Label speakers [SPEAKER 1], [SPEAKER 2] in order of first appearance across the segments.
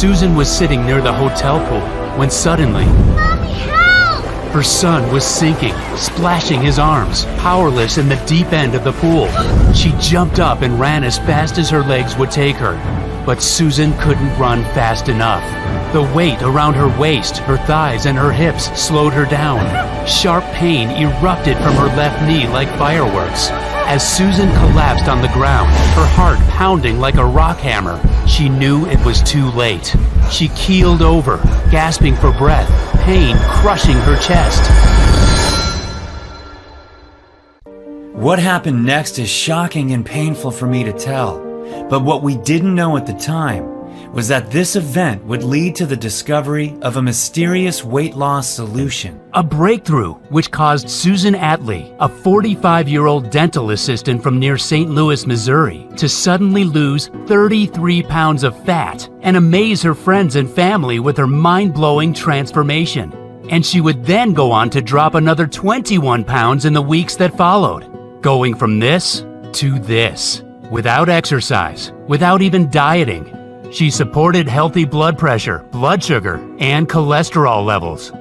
[SPEAKER 1] Susan was sitting near the hotel pool when suddenly,
[SPEAKER 2] Mommy, help!
[SPEAKER 1] her son was sinking, splashing his arms, powerless in the deep end of the pool. She jumped up and ran as fast as her legs would take her. But Susan couldn't run fast enough. The weight around her waist, her thighs, and her hips slowed her down. Sharp pain erupted from her left knee like fireworks. As Susan collapsed on the ground, her heart pounding like a rock hammer, she knew it was too late. She keeled over, gasping for breath, pain crushing her chest.
[SPEAKER 3] What happened next is shocking and painful for me to tell. But what we didn't know at the time was that this event would lead to the discovery of a mysterious weight loss solution.
[SPEAKER 1] A breakthrough which caused Susan Atlee, a 45-year-old dental assistant from near St. Louis, Missouri, to suddenly lose 33 pounds of fat and amaze her friends and family with her mind-blowing transformation. And she would then go on to drop another 21 pounds in the weeks that followed, going from this to this. Without exercise, without even dieting. She supported healthy blood pressure, blood sugar, and cholesterol levels.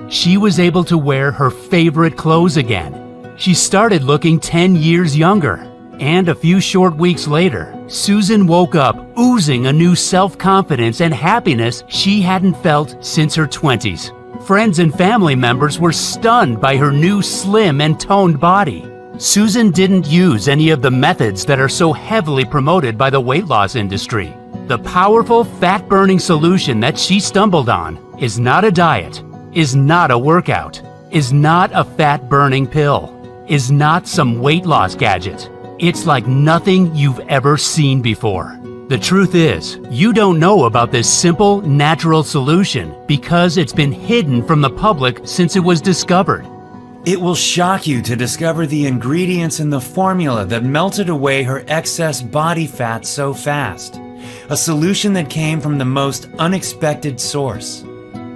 [SPEAKER 1] She was able to wear her favorite clothes again. She started looking 10 years younger. And a few short weeks later, Susan woke up oozing a new self-confidence and happiness she hadn't felt since her 20s. Friends and family members were stunned by her new slim and toned body. Susan didn't use any of the methods that are so heavily promoted by the weight loss industry. The powerful fat-burning solution that she stumbled on is not a diet, is not a workout, is not a fat-burning pill, is not some weight loss gadget. It's like nothing you've ever seen before. The truth is, you don't know about this simple, natural solution because it's been hidden from the public since it was discovered.
[SPEAKER 3] It will shock you to discover the ingredients in the formula that melted away her excess body fat so fast. A solution that came from the most unexpected source.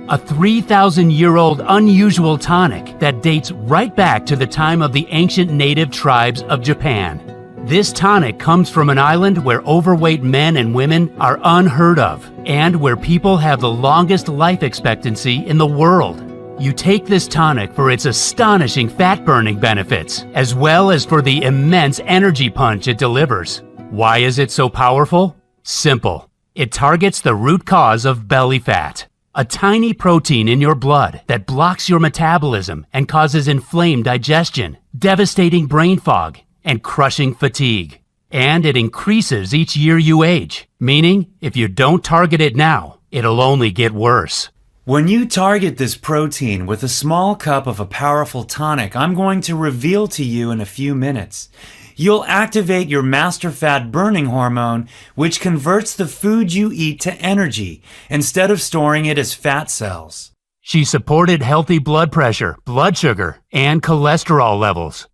[SPEAKER 1] A 3,000-year-old unusual tonic that dates right back to the time of the ancient native tribes of Japan. This tonic comes from an island where overweight men and women are unheard of, and where people have the longest life expectancy in the world. You take this tonic for its astonishing fat-burning benefits, as well as for the immense energy punch it delivers. Why is it so powerful? Simple. It targets the root cause of belly fat, a tiny protein in your blood that blocks your metabolism and causes inflamed digestion, devastating brain fog, and crushing fatigue. And it increases each year you age, meaning if you don't target it now, it'll only get worse.
[SPEAKER 3] When you target this protein with a small cup of a powerful tonic I'm going to reveal to you in a few minutes, you'll activate your master fat burning hormone, which converts the food you eat to energy instead of storing it as fat cells.
[SPEAKER 1] She supported healthy blood pressure, blood sugar, and cholesterol levels.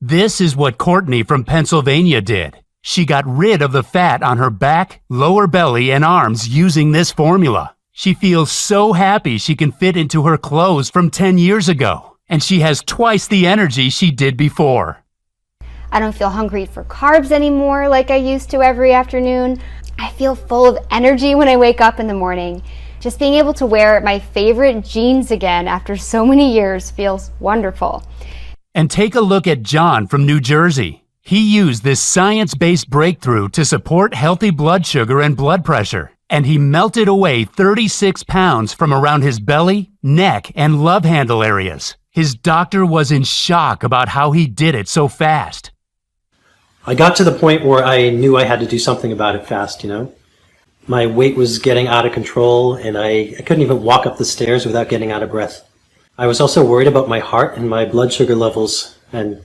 [SPEAKER 1] This is what Courtney from Pennsylvania did. She got rid of the fat on her back, lower belly, and arms using this formula. She feels so happy she can fit into her clothes from 10 years ago, and she has twice the energy she did before.
[SPEAKER 2] I don't feel hungry for carbs anymore like I used to every afternoon. I feel full of energy when I wake up in the morning. Just being able to wear my favorite jeans again after so many years feels wonderful.
[SPEAKER 1] And take a look at John from New Jersey. He used this science-based breakthrough to support healthy blood sugar and blood pressure. And he melted away 36 pounds from around his belly, neck, and love handle areas. His doctor was in shock about how he did it so fast.
[SPEAKER 4] I got to the point where I knew I had to do something about it fast, My weight was getting out of control, and I couldn't even walk up the stairs without getting out of breath. I was also worried about my heart and my blood sugar levels, and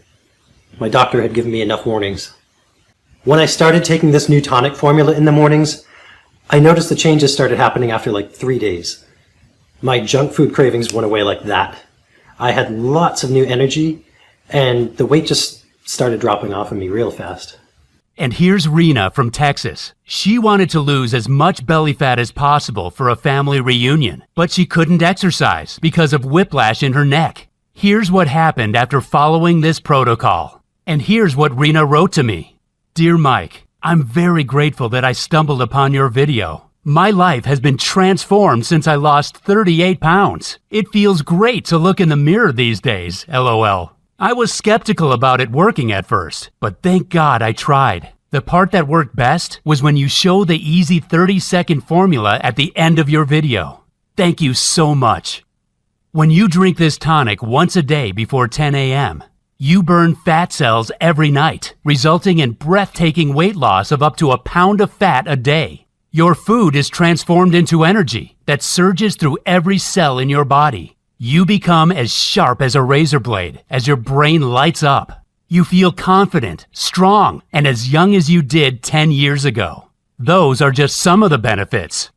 [SPEAKER 4] my doctor had given me enough warnings. When I started taking this new tonic formula in the mornings, I noticed the changes started happening after like 3 days. My junk food cravings went away like that. I had lots of new energy, and the weight just started dropping off of me real fast.
[SPEAKER 1] And here's Rena from Texas. She wanted to lose as much belly fat as possible for a family reunion, but she couldn't exercise because of whiplash in her neck. Here's what happened after following this protocol. And here's what Rena wrote to me. Dear Mike, I'm very grateful that I stumbled upon your video. My life has been transformed since I lost 38 pounds. It feels great to look in the mirror these days, LOL. I was skeptical about it working at first, but thank God I tried. The part that worked best was when you show the easy 30-second formula at the end of your video. Thank you so much. When you drink this tonic once a day before 10 a.m., you burn fat cells every night, resulting in breathtaking weight loss of up to a pound of fat a day. Your food is transformed into energy that surges through every cell in your body. You become as sharp as a razor blade as your brain lights up. You feel confident, strong, and as young as you did 10 years ago. Those are just some of the benefits.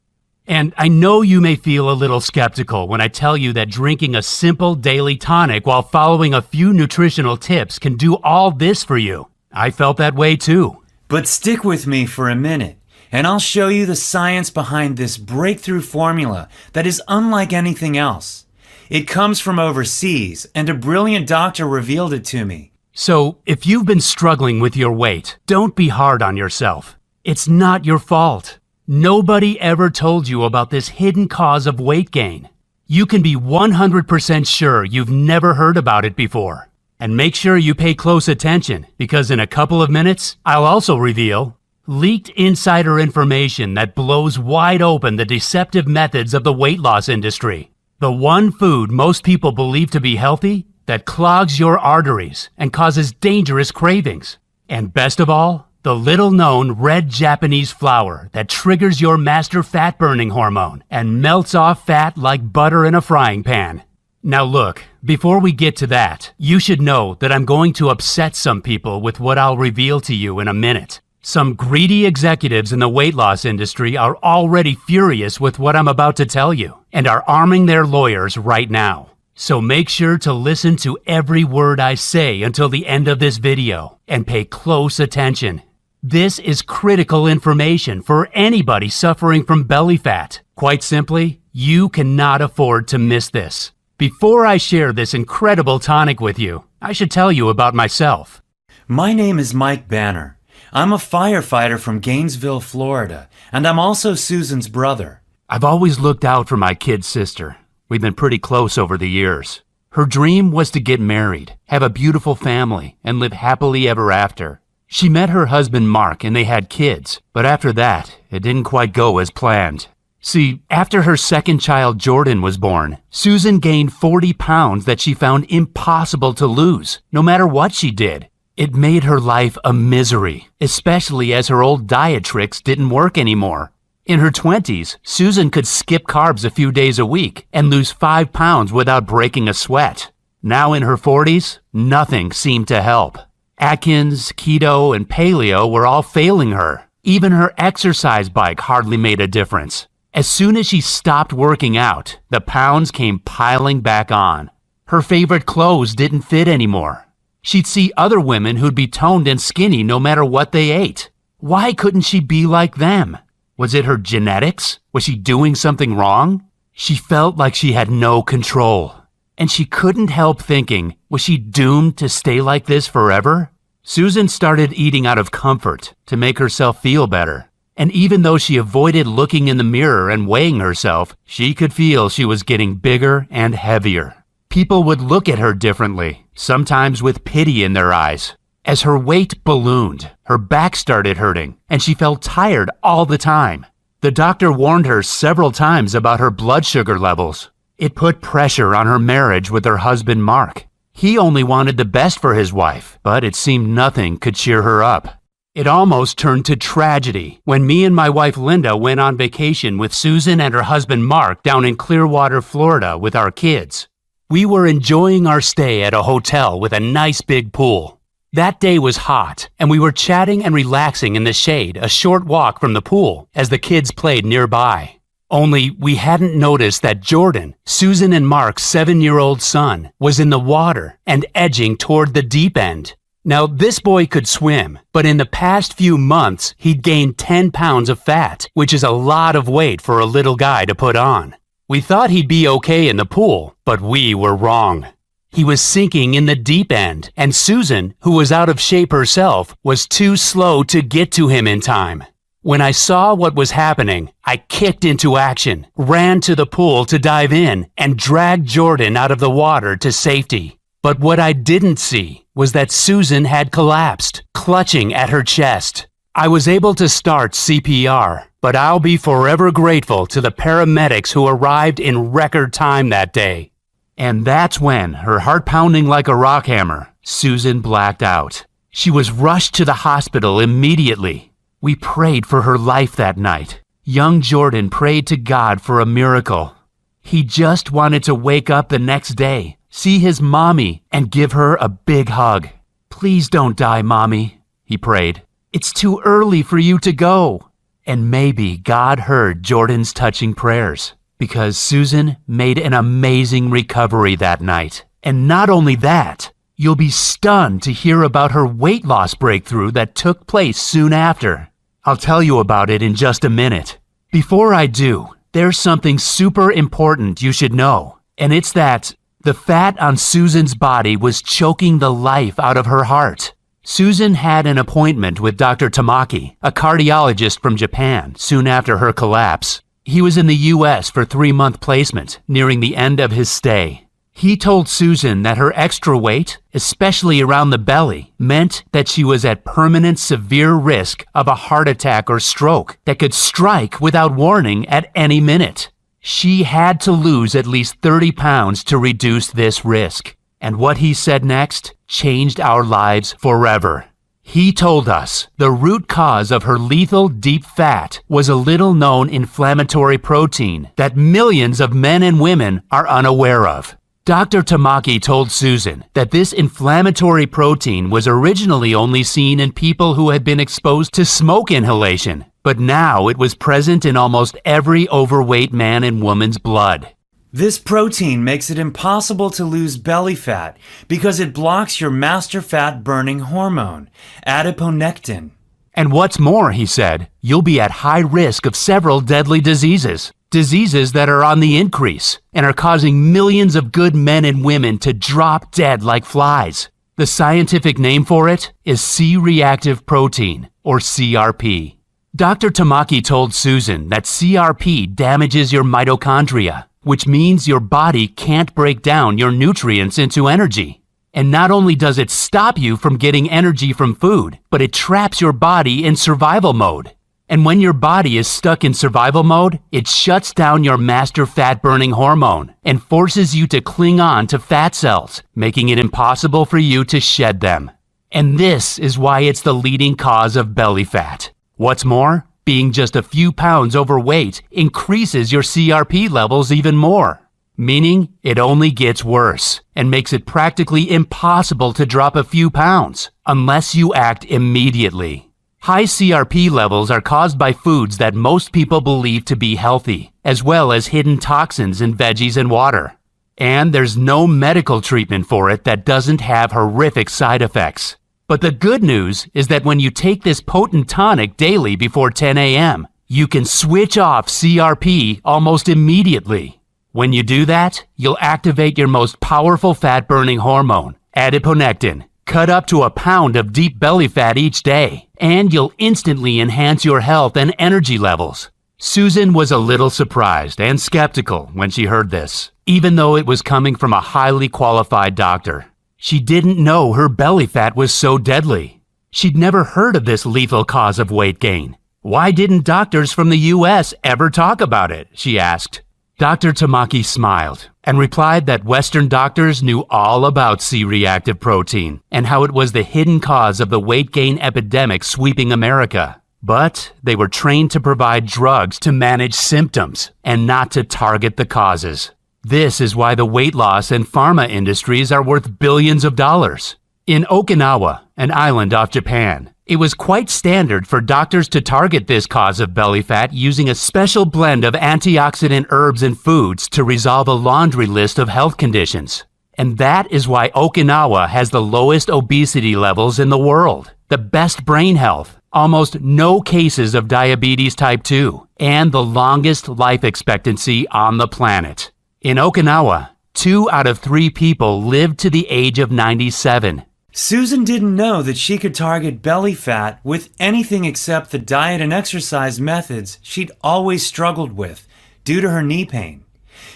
[SPEAKER 1] And I know you may feel a little skeptical when I tell you that drinking a simple daily tonic while following a few nutritional tips can do all this for you. I felt that way too.
[SPEAKER 3] But stick with me for a minute, and I'll show you the science behind this breakthrough formula that is unlike anything else. It comes from overseas, and a brilliant doctor revealed it to me.
[SPEAKER 1] So, if you've been struggling with your weight, don't be hard on yourself. It's not your fault. Nobody ever told you about this hidden cause of weight gain. You can be 100% sure you've never heard about it before. And make sure you pay close attention, because in a couple of minutes, I'll also reveal leaked insider information that blows wide open the deceptive methods of the weight loss industry. The one food most people believe to be healthy that clogs your arteries and causes dangerous cravings. And best of all, the little-known red Japanese flour that triggers your master fat-burning hormone and melts off fat like butter in a frying pan. Now look, before we get to that, you should know that I'm going to upset some people with what I'll reveal to you in a minute. Some greedy executives in the weight loss industry are already furious with what I'm about to tell you and are arming their lawyers right now. So make sure to listen to every word I say until the end of this video and pay close attention. This is critical information for anybody suffering from belly fat. Quite simply, you cannot afford to miss this. Before I share this incredible tonic with you, I should tell you about myself.
[SPEAKER 3] My name is Mike Banner. I'm a firefighter from Gainesville, Florida, and I'm also Susan's brother.
[SPEAKER 1] I've always looked out for my kid sister. We've been pretty close over the years. Her dream was to get married, have a beautiful family, and live happily ever after. She met her husband Mark and they had kids, but after that, it didn't quite go as planned. See, after her second child Jordan was born, Susan gained 40 pounds that she found impossible to lose, no matter what she did. It made her life a misery, especially as her old diet tricks didn't work anymore. In her 20s, Susan could skip carbs a few days a week and lose 5 pounds without breaking a sweat. Now in her 40s, nothing seemed to help. Atkins, keto, and paleo were all failing her. Even her exercise bike hardly made a difference. As soon as she stopped working out, the pounds came piling back on. Her favorite clothes didn't fit anymore. She'd see other women who'd be toned and skinny no matter what they ate. Why couldn't she be like them? Was it her genetics? Was she doing something wrong? She felt like she had no control. And she couldn't help thinking, was she doomed to stay like this forever? Susan started eating out of comfort to make herself feel better. And even though she avoided looking in the mirror and weighing herself, she could feel she was getting bigger and heavier. People would look at her differently, sometimes with pity in their eyes. As her weight ballooned, her back started hurting, and she felt tired all the time. The doctor warned her several times about her blood sugar levels. It put pressure on her marriage with her husband Mark. He only wanted the best for his wife, but it seemed nothing could cheer her up. It almost turned to tragedy when me and my wife Linda went on vacation with Susan and her husband Mark down in Clearwater, Florida with our kids. We were enjoying our stay at a hotel with a nice big pool. That day was hot, and we were chatting and relaxing in the shade a short walk from the pool as the kids played nearby. Only we hadn't noticed that Jordan, Susan and Mark's 7-year-old son, was in the water and edging toward the deep end. Now, this boy could swim, but in the past few months, he'd gained 10 pounds of fat, which is a lot of weight for a little guy to put on. We thought he'd be okay in the pool, but we were wrong. He was sinking in the deep end, and Susan, who was out of shape herself, was too slow to get to him in time. When I saw what was happening, I kicked into action, ran to the pool to dive in, and dragged Jordan out of the water to safety. But what I didn't see was that Susan had collapsed, clutching at her chest. I was able to start CPR, but I'll be forever grateful to the paramedics who arrived in record time that day. And that's when, her heart pounding like a rock hammer, Susan blacked out. She was rushed to the hospital immediately. We prayed for her life that night. Young Jordan prayed to God for a miracle. He just wanted to wake up the next day, see his mommy, and give her a big hug. "Please don't die, Mommy," he prayed. "It's too early for you to go." And maybe God heard Jordan's touching prayers, because Susan made an amazing recovery that night. And not only that, you'll be stunned to hear about her weight loss breakthrough that took place soon after. I'll tell you about it in just a minute. Before I do, there's something super important you should know, and it's that the fat on Susan's body was choking the life out of her heart. Susan had an appointment with Dr. Tamaki, a cardiologist from Japan, soon after her collapse. He was in the U.S. for 3-month placement, nearing the end of his stay. He told Susan that her extra weight, especially around the belly, meant that she was at permanent severe risk of a heart attack or stroke that could strike without warning at any minute. She had to lose at least 30 pounds to reduce this risk. And what he said next changed our lives forever. He told us the root cause of her lethal deep fat was a little-known inflammatory protein that millions of men and women are unaware of. Dr. Tamaki told Susan that this inflammatory protein was originally only seen in people who had been exposed to smoke inhalation, but now it was present in almost every overweight man and woman's blood.
[SPEAKER 3] This protein makes it impossible to lose belly fat because it blocks your master fat burning hormone, adiponectin.
[SPEAKER 1] And what's more, he said, you'll be at high risk of several deadly diseases. Diseases that are on the increase and are causing millions of good men and women to drop dead like flies. The scientific name for it is C-reactive protein, or CRP. Dr. Tamaki told Susan that CRP damages your mitochondria, which means your body can't break down your nutrients into energy. And not only does it stop you from getting energy from food, but it traps your body in survival mode. And when your body is stuck in survival mode, it shuts down your master fat-burning hormone and forces you to cling on to fat cells, making it impossible for you to shed them. And this is why it's the leading cause of belly fat. What's more, being just a few pounds overweight increases your CRP levels even more, meaning it only gets worse and makes it practically impossible to drop a few pounds unless you act immediately. High CRP levels are caused by foods that most people believe to be healthy, as well as hidden toxins in veggies and water. And there's no medical treatment for it that doesn't have horrific side effects. But the good news is that when you take this potent tonic daily before 10 a.m., you can switch off CRP almost immediately. When you do that, you'll activate your most powerful fat-burning hormone, adiponectin. Cut up to a pound of deep belly fat each day, and you'll instantly enhance your health and energy levels. Susan was a little surprised and skeptical when she heard this, even though it was coming from a highly qualified doctor. She didn't know her belly fat was so deadly. She'd never heard of this lethal cause of weight gain. Why didn't doctors from the U.S. ever talk about it? She asked. Dr. Tamaki smiled and replied that Western doctors knew all about C-reactive protein and how it was the hidden cause of the weight gain epidemic sweeping America. But they were trained to provide drugs to manage symptoms and not to target the causes. This is why the weight loss and pharma industries are worth billions of dollars. In Okinawa, an island off Japan, it was quite standard for doctors to target this cause of belly fat using a special blend of antioxidant herbs and foods to resolve a laundry list of health conditions. And that is why Okinawa has the lowest obesity levels in the world, the best brain health, almost no cases of diabetes type 2, and the longest life expectancy on the planet. In Okinawa, 2 out of 3 people live to the age of 97.
[SPEAKER 3] Susan didn't know that she could target belly fat with anything except the diet and exercise methods she'd always struggled with due to her knee pain.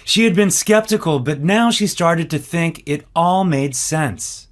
[SPEAKER 3] She had been skeptical, but now she started to think it all made sense.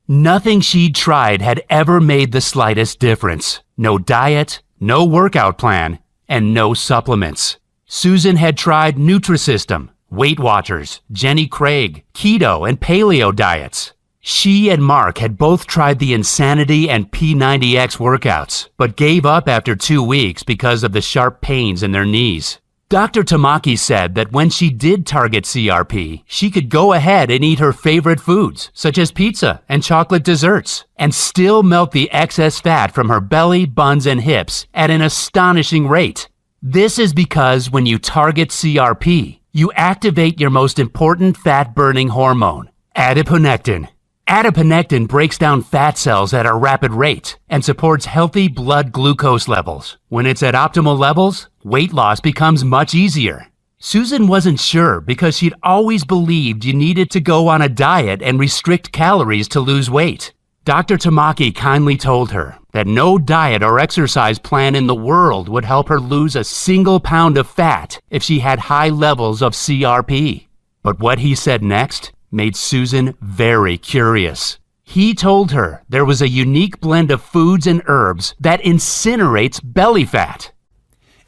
[SPEAKER 1] Nothing she'd tried had ever made the slightest difference. No diet, no workout plan, and no supplements. Susan had tried Nutrisystem, Weight Watchers, Jenny Craig, keto, and paleo diets. She and Mark had both tried the Insanity and P90X workouts, but gave up after 2 weeks because of the sharp pains in their knees. Dr. Tamaki said that when she did target CRP, she could go ahead and eat her favorite foods, such as pizza and chocolate desserts, and still melt the excess fat from her belly, buns, and hips at an astonishing rate. This is because when you target CRP, you activate your most important fat-burning hormone, adiponectin. Adiponectin breaks down fat cells at a rapid rate and supports healthy blood glucose levels. When it's at optimal levels, weight loss becomes much easier. Susan wasn't sure because she'd always believed you needed to go on a diet and restrict calories to lose weight. Dr. Tamaki kindly told her that no diet or exercise plan in the world would help her lose a single pound of fat if she had high levels of CRP. But what he said next made Susan very curious. He told her there was a unique blend of foods and herbs that incinerates belly fat.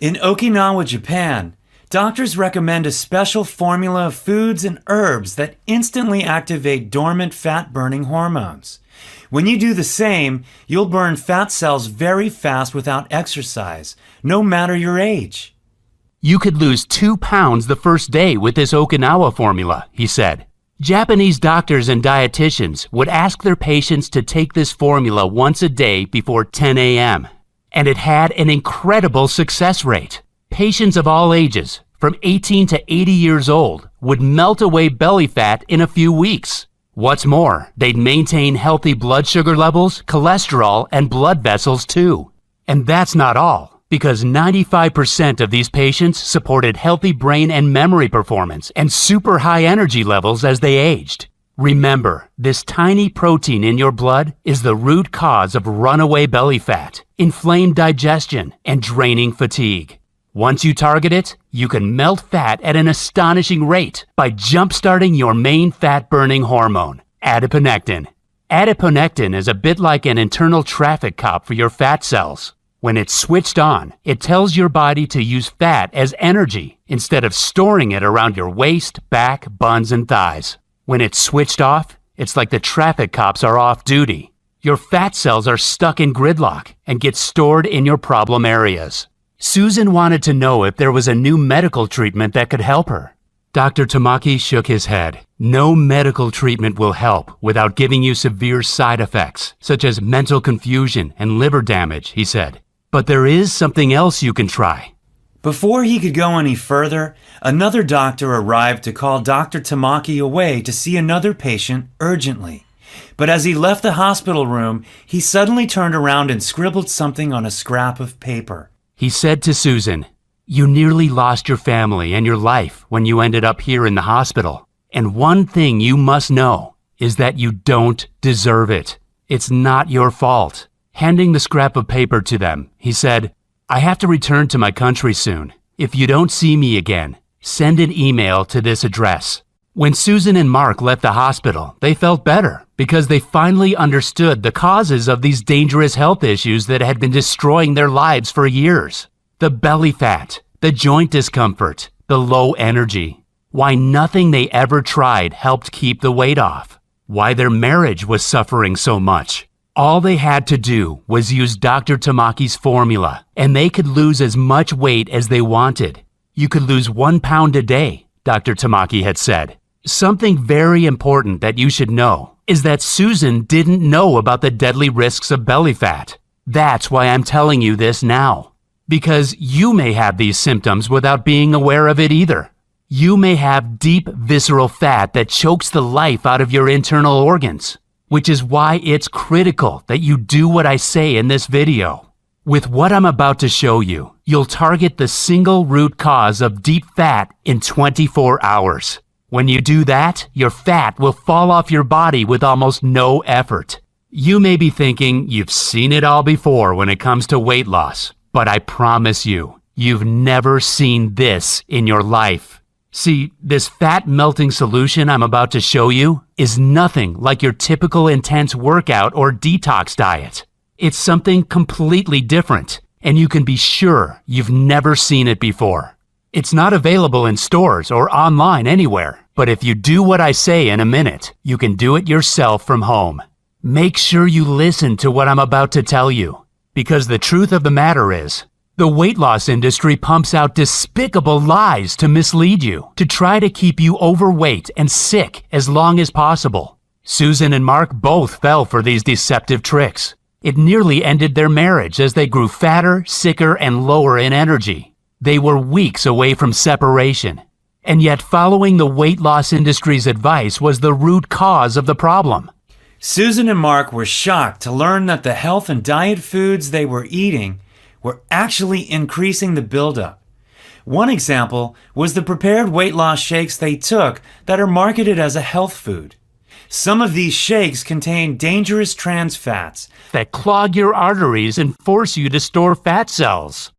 [SPEAKER 3] In Okinawa, Japan, doctors recommend a special formula of foods and herbs that instantly activate dormant fat-burning hormones. When you do the same, you'll burn fat cells very fast without exercise, no matter your age.
[SPEAKER 1] You could lose 2 pounds the first day with this Okinawa formula, he said. Japanese doctors and dietitians would ask their patients to take this formula once a day before 10 a.m. And it had an incredible success rate. Patients of all ages, from 18 to 80 years old, would melt away belly fat in a few weeks. What's more, they'd maintain healthy blood sugar levels, cholesterol, and blood vessels too. And that's not all, because 95% of these patients supported healthy brain and memory performance and super high energy levels as they aged. Remember, this tiny protein in your blood is the root cause of runaway belly fat, inflamed digestion, and draining fatigue. Once you target it, you can melt fat at an astonishing rate by jump-starting your main fat-burning hormone, adiponectin. Adiponectin is a bit like an internal traffic cop for your fat cells. When it's switched on, it tells your body to use fat as energy instead of storing it around your waist, back, buns, and thighs. When it's switched off, it's like the traffic cops are off duty. Your fat cells are stuck in gridlock and get stored in your problem areas. Susan wanted to know if there was a new medical treatment that could help her. Dr. Tamaki shook his head. No medical treatment will help without giving you severe side effects, such as mental confusion and liver damage, he said. But there is something else you can try.
[SPEAKER 3] Before he could go any further, another doctor arrived to call Dr. Tamaki away to see another patient urgently. But as he left the hospital room, he suddenly turned around and scribbled something on a scrap of paper.
[SPEAKER 1] He said to Susan, "You nearly lost your family and your life when you ended up here in the hospital. And one thing you must know is that you don't deserve it. It's not your fault." Handing the scrap of paper to them, he said, "I have to return to my country soon. If you don't see me again, send an email to this address." When Susan and Mark left the hospital, they felt better because they finally understood the causes of these dangerous health issues that had been destroying their lives for years. The belly fat, the joint discomfort, the low energy. Why nothing they ever tried helped keep the weight off. Why their marriage was suffering so much. All they had to do was use Dr. Tamaki's formula, and they could lose as much weight as they wanted. You could lose 1 pound a day, Dr. Tamaki had said. Something very important that you should know is that Susan didn't know about the deadly risks of belly fat. That's why I'm telling you this now. Because you may have these symptoms without being aware of it either. You may have deep visceral fat that chokes the life out of your internal organs, which is why it's critical that you do what I say in this video. With what I'm about to show you, you'll target the single root cause of deep fat in 24 hours. When you do that, your fat will fall off your body with almost no effort. You may be thinking you've seen it all before when it comes to weight loss, but I promise you, you've never seen this in your life. See, this fat melting solution I'm about to show you is nothing like your typical intense workout or detox diet. It's something completely different, and you can be sure you've never seen it before. It's not available in stores or online anywhere, but if you do what I say in a minute, you can do it yourself from home. Make sure you listen to what I'm about to tell you, because the truth of the matter is, the weight loss industry pumps out despicable lies to mislead you, to try to keep you overweight and sick as long as possible. Susan and Mark both fell for these deceptive tricks. It nearly ended their marriage as they grew fatter, sicker, and lower in energy. They were weeks away from separation. And yet following the weight loss industry's advice was the root cause of the problem.
[SPEAKER 3] Susan and Mark were shocked to learn that the health and diet foods they were eating were actually increasing the buildup. One example was the prepared weight loss shakes they took that are marketed as a health food. Some of these shakes contain dangerous trans fats
[SPEAKER 1] that clog your arteries and force you to store fat cells.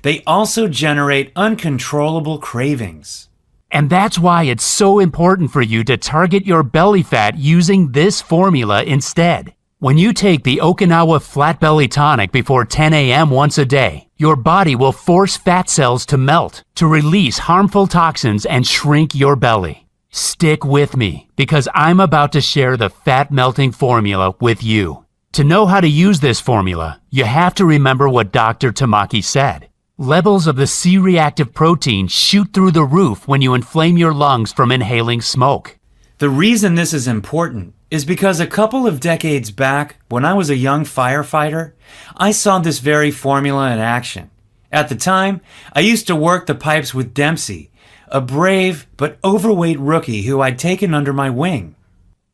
[SPEAKER 3] They also generate uncontrollable cravings.
[SPEAKER 1] And that's why it's so important for you to target your belly fat using this formula instead. When you take the Okinawa Flat Belly Tonic before 10 a.m. once a day, your body will force fat cells to melt, to release harmful toxins and shrink your belly. Stick with me, because I'm about to share the fat melting formula with you. To know how to use this formula, you have to remember what Dr. Tamaki said. Levels of the C-reactive protein shoot through the roof when you inflame your lungs from inhaling smoke.
[SPEAKER 3] The reason this is important is because a couple of decades back, when I was a young firefighter, I saw this very formula in action. At the time, I used to work the pipes with Dempsey, a brave but overweight rookie who I'd taken under my wing.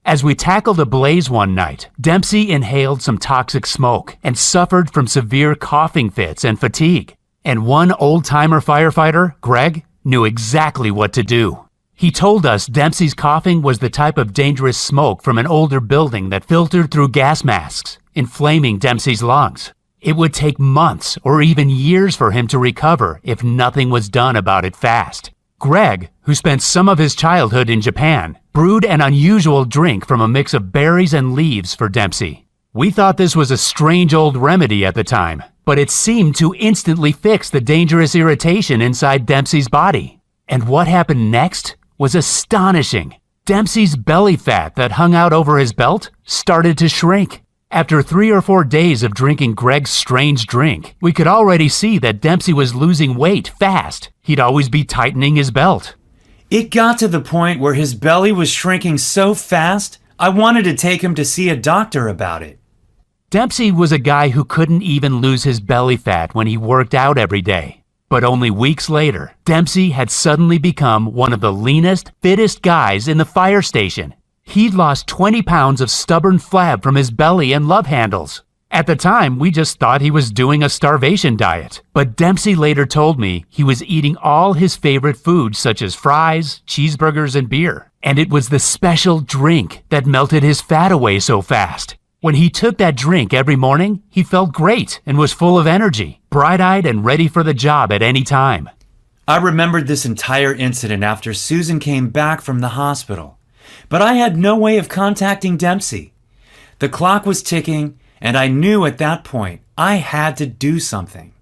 [SPEAKER 1] As we tackled a blaze one night, Dempsey inhaled some toxic smoke and suffered from severe coughing fits and fatigue. And one old-timer firefighter, Greg, knew exactly what to do. He told us Dempsey's coughing was the type of dangerous smoke from an older building that filtered through gas masks, inflaming Dempsey's lungs. It would take months or even years for him to recover if nothing was done about it fast. Greg, who spent some of his childhood in Japan, brewed an unusual drink from a mix of berries and leaves for Dempsey. We thought this was a strange old remedy at the time, but it seemed to instantly fix the dangerous irritation inside Dempsey's body. And what happened next was astonishing. Dempsey's belly fat that hung out over his belt started to shrink. After 3 or 4 days of drinking Greg's strange drink, we could already see that Dempsey was losing weight fast. He'd always be tightening his belt.
[SPEAKER 3] It got to the point where his belly was shrinking so fast, I wanted to take him to see a doctor about it.
[SPEAKER 1] Dempsey was a guy who couldn't even lose his belly fat when he worked out every day. But only weeks later, Dempsey had suddenly become one of the leanest, fittest guys in the fire station. He'd lost 20 pounds of stubborn flab from his belly and love handles. At the time, we just thought he was doing a starvation diet. But Dempsey later told me he was eating all his favorite foods such as fries, cheeseburgers, and beer. And it was the special drink that melted his fat away so fast. When he took that drink every morning, he felt great and was full of energy, bright-eyed and ready for the job at any time.
[SPEAKER 3] I remembered this entire incident after Susan came back from the hospital, but I had no way of contacting Dempsey. The clock was ticking, and I knew at that point I had to do something.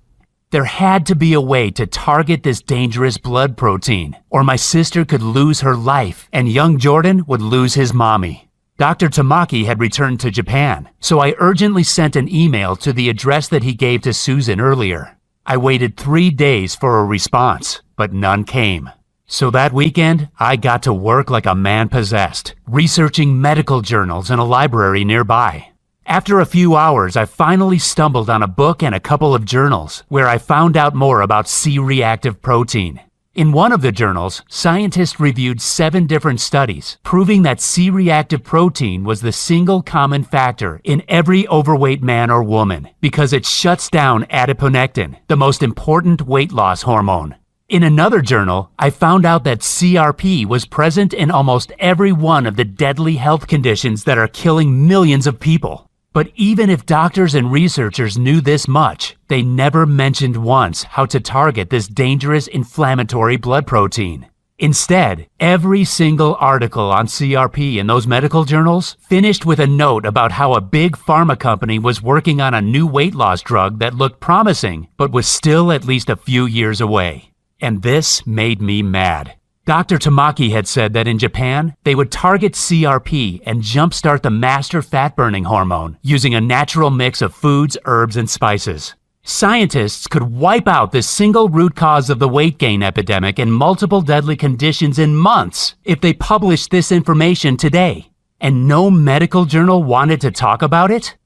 [SPEAKER 1] There had to be a way to target this dangerous blood protein, or my sister could lose her life and young Jordan would lose his mommy. Dr. Tamaki had returned to Japan, so I urgently sent an email to the address that he gave to Susan earlier. I waited 3 days for a response, but none came. So that weekend, I got to work like a man possessed, researching medical journals in a library nearby. After a few hours, I finally stumbled on a book and a couple of journals where I found out more about C-reactive protein. In one of the journals, scientists reviewed 7 different studies proving that C-reactive protein was the single common factor in every overweight man or woman because it shuts down adiponectin, the most important weight loss hormone. In another journal, I found out that CRP was present in almost every one of the deadly health conditions that are killing millions of people. But even if doctors and researchers knew this much, they never mentioned once how to target this dangerous inflammatory blood protein. Instead, every single article on CRP in those medical journals finished with a note about how a big pharma company was working on a new weight loss drug that looked promising, but was still at least a few years away. And this made me mad. Dr. Tamaki had said that in Japan, they would target CRP and jumpstart the master fat-burning hormone using a natural mix of foods, herbs, and spices. Scientists could wipe out this single root cause of the weight gain epidemic and multiple deadly conditions in months if they published this information today. And no medical journal wanted to talk about it?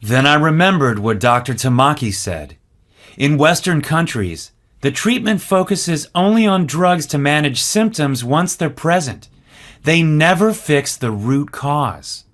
[SPEAKER 3] Then I remembered what Dr. Tamaki said. In Western countries, the treatment focuses only on drugs to manage symptoms once they're present. They never fix the root cause.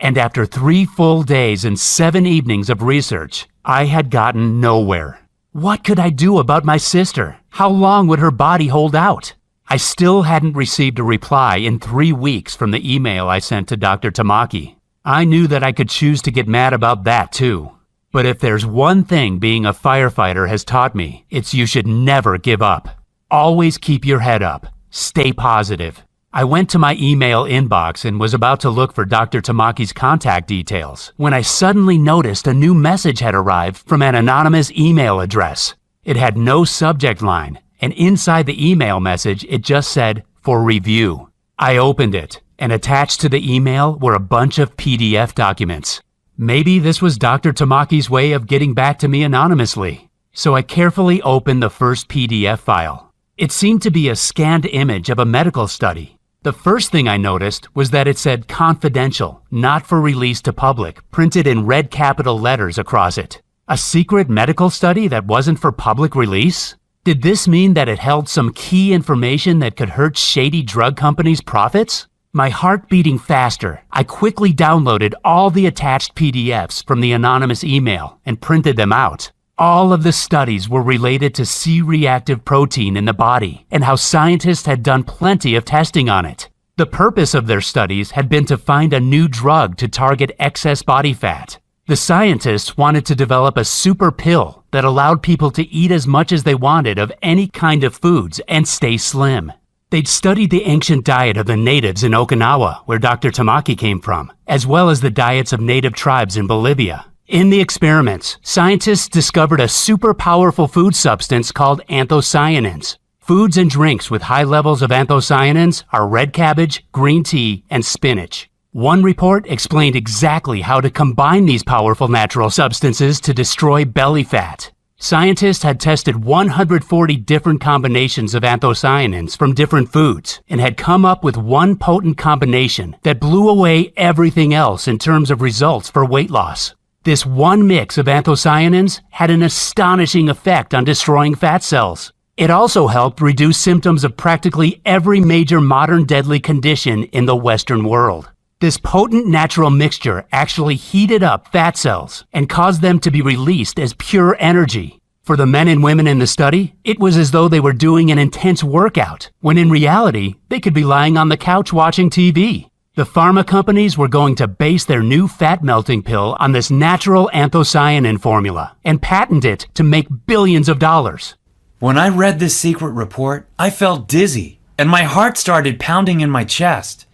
[SPEAKER 1] And after 3 full days and 7 evenings of research, I had gotten nowhere. What could I do about my sister? How long would her body hold out? I still hadn't received a reply in 3 weeks from the email I sent to Dr. Tamaki. I knew that I could choose to get mad about that too. But if there's one thing being a firefighter has taught me, it's you should never give up. Always keep your head up. Stay positive. I went to my email inbox and was about to look for Dr. Tamaki's contact details when I suddenly noticed a new message had arrived from an anonymous email address. It had no subject line, and inside the email message it just said, "For review." I opened it, and attached to the email were a bunch of PDF documents. Maybe this was Dr. Tamaki's way of getting back to me anonymously. So I carefully opened the first PDF file. It seemed to be a scanned image of a medical study. The first thing I noticed was that it said confidential, not for release to public, printed in red capital letters across it. A secret medical study that wasn't for public release? Did this mean that it held some key information that could hurt shady drug companies' profits? My heart beating faster, I quickly downloaded all the attached PDFs from the anonymous email and printed them out. All of the studies were related to C-reactive protein in the body and how scientists had done plenty of testing on it. The purpose of their studies had been to find a new drug to target excess body fat. The scientists wanted to develop a super pill that allowed people to eat as much as they wanted of any kind of foods and stay slim. They'd studied the ancient diet of the natives in Okinawa, where Dr. Tamaki came from, as well as the diets of native tribes in Bolivia. In the experiments, scientists discovered a super powerful food substance called anthocyanins. Foods and drinks with high levels of anthocyanins are red cabbage, green tea, and spinach. One report explained exactly how to combine these powerful natural substances to destroy belly fat. Scientists had tested 140 different combinations of anthocyanins from different foods and had come up with one potent combination that blew away everything else in terms of results for weight loss. This one mix of anthocyanins had an astonishing effect on destroying fat cells. It also helped reduce symptoms of practically every major modern deadly condition in the Western world. This potent natural mixture actually heated up fat cells and caused them to be released as pure energy. For the men and women in the study, it was as though they were doing an intense workout, when in reality, they could be lying on the couch watching TV. The pharma companies were going to base their new fat-melting pill on this natural anthocyanin formula and patent it to make billions of dollars.
[SPEAKER 3] When I read this secret report, I felt dizzy, and my heart started pounding in my chest.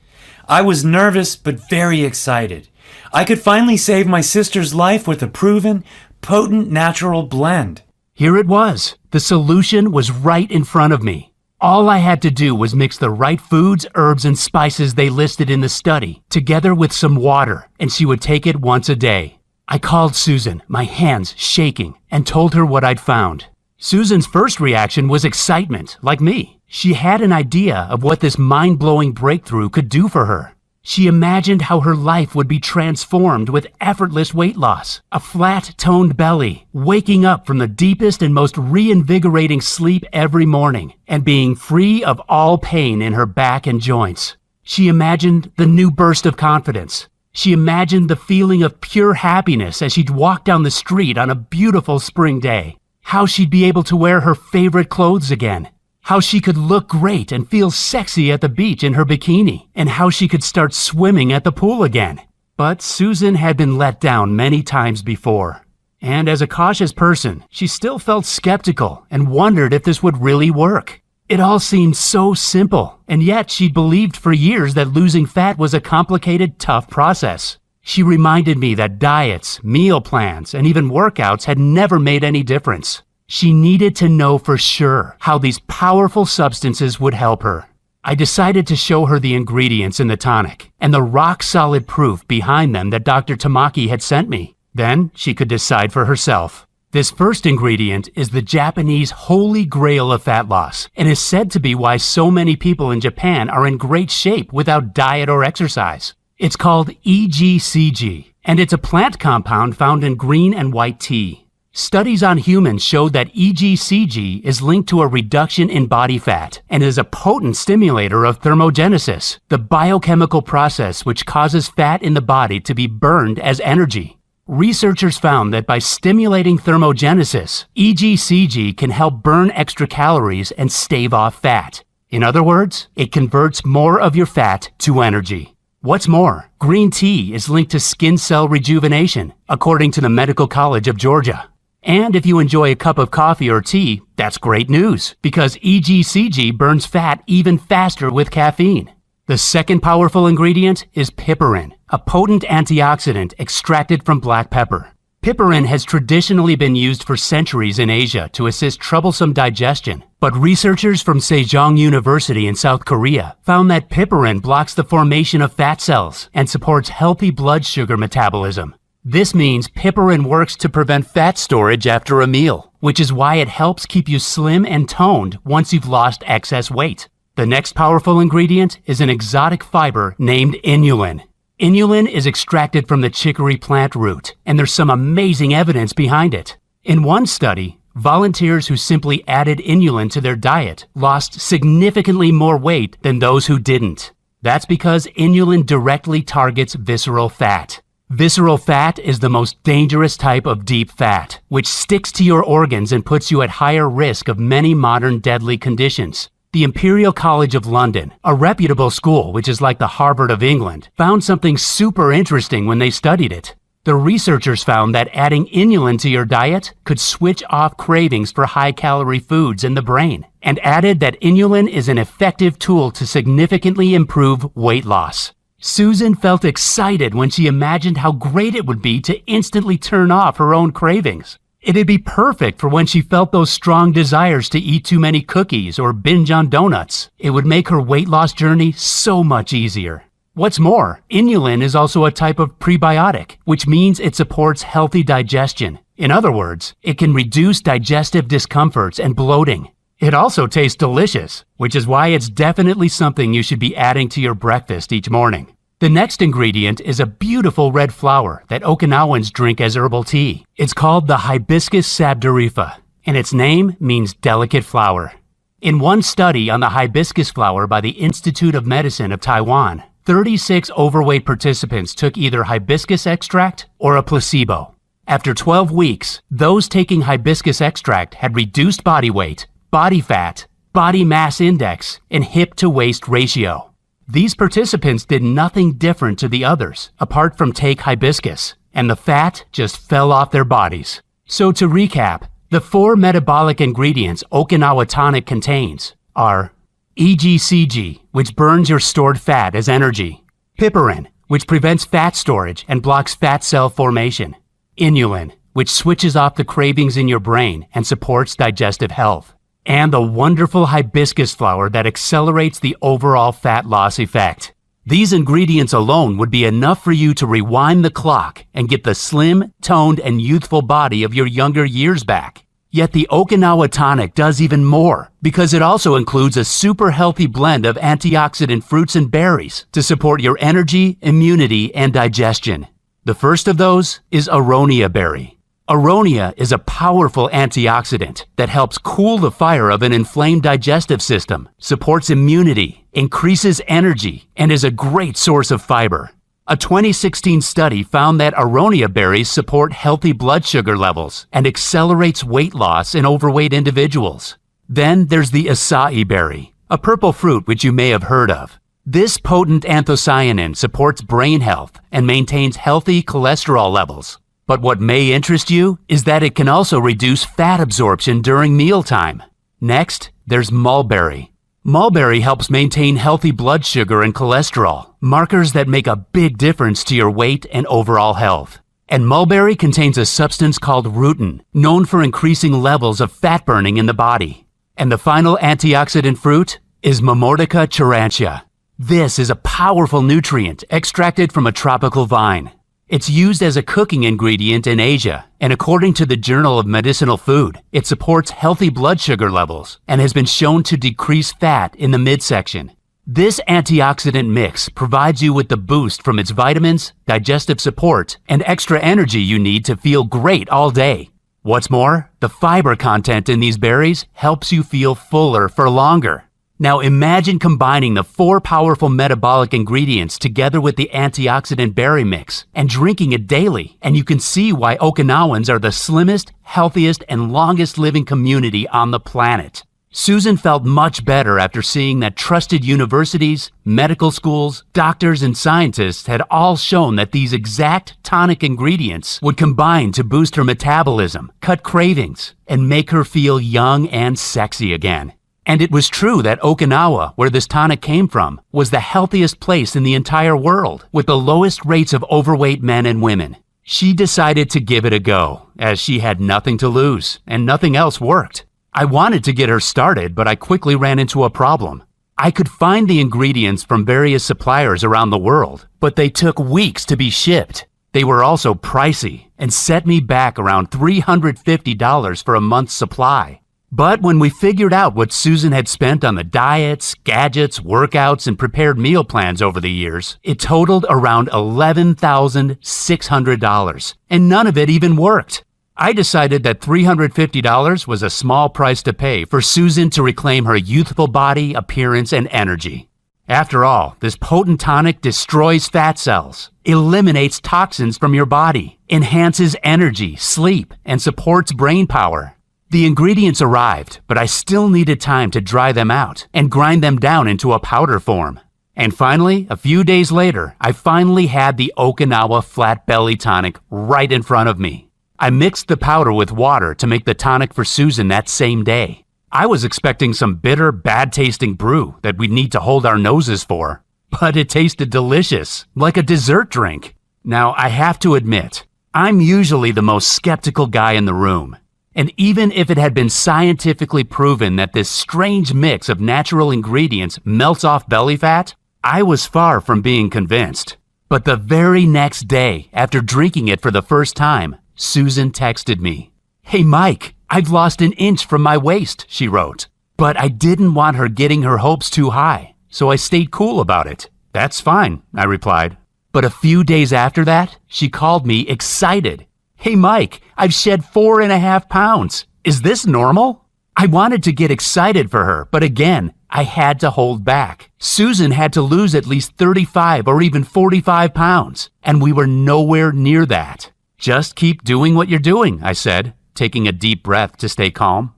[SPEAKER 3] I was nervous but very excited. I could finally save my sister's life with a proven, potent natural blend.
[SPEAKER 1] Here it was. The solution was right in front of me. All I had to do was mix the right foods, herbs, and spices they listed in the study, together with some water, and she would take it once a day. I called Susan, my hands shaking, and told her what I'd found. Susan's first reaction was excitement, like me. She had an idea of what this mind-blowing breakthrough could do for her. She imagined how her life would be transformed with effortless weight loss, a flat-toned belly, waking up from the deepest and most reinvigorating sleep every morning, and being free of all pain in her back and joints. She imagined the new burst of confidence. She imagined the feeling of pure happiness as she'd walk down the street on a beautiful spring day. How she'd be able to wear her favorite clothes again. How she could look great and feel sexy at the beach in her bikini, and how she could start swimming at the pool again. But Susan had been let down many times before. And as a cautious person, she still felt skeptical and wondered if this would really work. It all seemed so simple, and yet she'd believed for years that losing fat was a complicated, tough process. She reminded me that diets, meal plans, and even workouts had never made any difference. She needed to know for sure how these powerful substances would help her. I decided to show her the ingredients in the tonic and the rock-solid proof behind them that Dr. Tamaki had sent me. Then she could decide for herself. This first ingredient is the Japanese holy grail of fat loss and is said to be why so many people in Japan are in great shape without diet or exercise. It's called EGCG, and it's a plant compound found in green and white tea. Studies on humans showed that EGCG is linked to a reduction in body fat and is a potent stimulator of thermogenesis, the biochemical process which causes fat in the body to be burned as energy. Researchers found that by stimulating thermogenesis, EGCG can help burn extra calories and stave off fat. In other words, it converts more of your fat to energy. What's more, green tea is linked to skin cell rejuvenation, according to the Medical College of Georgia. And if you enjoy a cup of coffee or tea, that's great news, because EGCG burns fat even faster with caffeine. The second powerful ingredient is piperin, a potent antioxidant extracted from black pepper. Piperin has traditionally been used for centuries in Asia to assist troublesome digestion, but researchers from Sejong University in South Korea found that piperin blocks the formation of fat cells and supports healthy blood sugar metabolism. This means piperin works to prevent fat storage after a meal, which is why it helps keep you slim and toned once you've lost excess weight. The next powerful ingredient is an exotic fiber named inulin. Inulin is extracted from the chicory plant root, and there's some amazing evidence behind it. In one study, volunteers who simply added inulin to their diet lost significantly more weight than those who didn't. That's because inulin directly targets visceral fat. Visceral fat is the most dangerous type of deep fat, which sticks to your organs and puts you at higher risk of many modern deadly conditions. The Imperial College of London, a reputable school which is like the Harvard of England, found something super interesting when they studied it. The researchers found that adding inulin to your diet could switch off cravings for high-calorie foods in the brain, and added that inulin is an effective tool to significantly improve weight loss. Susan felt excited when she imagined how great it would be to instantly turn off her own cravings. It'd be perfect for when she felt those strong desires to eat too many cookies or binge on donuts. It would make her weight loss journey so much easier. What's more, inulin is also a type of prebiotic, which means it supports healthy digestion. In other words, it can reduce digestive discomforts and bloating. It also tastes delicious, which is why it's definitely something you should be adding to your breakfast each morning. The next ingredient is a beautiful red flower that Okinawans drink as herbal tea. It's called the Hibiscus sabdurifa, and its name means delicate flower. In one study on the hibiscus flower by the Institute of Medicine of Taiwan, 36 overweight participants took either hibiscus extract or a placebo. After 12 weeks, those taking hibiscus extract had reduced body weight, body fat, body mass index, and hip-to-waist ratio. These participants did nothing different to the others, apart from take hibiscus, and the fat just fell off their bodies. So to recap, the 4 metabolic ingredients Okinawa Tonic contains are EGCG, which burns your stored fat as energy; piperin, which prevents fat storage and blocks fat cell formation; inulin, which switches off the cravings in your brain and supports digestive health; and the wonderful hibiscus flower that accelerates the overall fat loss effect. These ingredients alone would be enough for you to rewind the clock and get the slim, toned, and youthful body of your younger years back. Yet the Okinawa Tonic does even more, because it also includes a super healthy blend of antioxidant fruits and berries to support your energy, immunity, and digestion. The first of those is aronia berry. Aronia is a powerful antioxidant that helps cool the fire of an inflamed digestive system, supports immunity, increases energy, and is a great source of fiber. A 2016 study found that aronia berries support healthy blood sugar levels and accelerates weight loss in overweight individuals. Then there's the acai berry, a purple fruit which you may have heard of. This potent anthocyanin supports brain health and maintains healthy cholesterol levels. But what may interest you is that it can also reduce fat absorption during mealtime. Next, there's mulberry. Mulberry helps maintain healthy blood sugar and cholesterol, markers that make a big difference to your weight and overall health. And mulberry contains a substance called rutin, known for increasing levels of fat burning in the body. And the final antioxidant fruit is Momordica charantia. This is a powerful nutrient extracted from a tropical vine. It's used as a cooking ingredient in Asia, and according to the Journal of Medicinal Food, it supports healthy blood sugar levels and has been shown to decrease fat in the midsection. This antioxidant mix provides you with the boost from its vitamins, digestive support, and extra energy you need to feel great all day. What's more, the fiber content in these berries helps you feel fuller for longer. Now imagine combining the 4 powerful metabolic ingredients together with the antioxidant berry mix and drinking it daily, and you can see why Okinawans are the slimmest, healthiest, and longest living community on the planet. Susan felt much better after seeing that trusted universities, medical schools, doctors, and scientists had all shown that these exact tonic ingredients would combine to boost her metabolism, cut cravings, and make her feel young and sexy again. And it was true that Okinawa, where this tonic came from, was the healthiest place in the entire world, with the lowest rates of overweight men and women. She decided to give it a go, as she had nothing to lose, and nothing else worked. I wanted to get her started, but I quickly ran into a problem. I could find the ingredients from various suppliers around the world, but they took weeks to be shipped. They were also pricey, and set me back around $350 for a month's supply. But when we figured out what Susan had spent on the diets, gadgets, workouts, and prepared meal plans over the years, it totaled around $11,600, and none of it even worked. I decided that $350 was a small price to pay for Susan to reclaim her youthful body, appearance, and energy. After all, this potent tonic destroys fat cells, eliminates toxins from your body, enhances energy, sleep, and supports brain power. The ingredients arrived, but I still needed time to dry them out and grind them down into a powder form. And finally, a few days later, I finally had the Okinawa Flat Belly Tonic right in front of me. I mixed the powder with water to make the tonic for Susan that same day. I was expecting some bitter, bad-tasting brew that we'd need to hold our noses for, but it tasted delicious, like a dessert drink. Now, I have to admit, I'm usually the most skeptical guy in the room. And even if it had been scientifically proven that this strange mix of natural ingredients melts off belly fat, I was far from being convinced. But the very next day, after drinking it for the first time, Susan texted me. "Hey Mike, I've lost an inch from my waist," she wrote. But I didn't want her getting her hopes too high, so I stayed cool about it. "That's fine," I replied. But a few days after that, she called me excited. "Hey Mike, I've shed 4.5 pounds. Is this normal?" I wanted to get excited for her, but again, I had to hold back. Susan had to lose at least 35 or even 45 pounds, and we were nowhere near that. "Just keep doing what you're doing," I said, taking a deep breath to stay calm.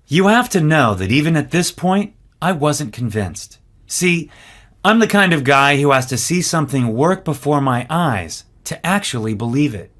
[SPEAKER 3] You have to know that even at this point, I wasn't convinced. See, I'm the kind of guy who has to see something work before my eyes to actually believe it.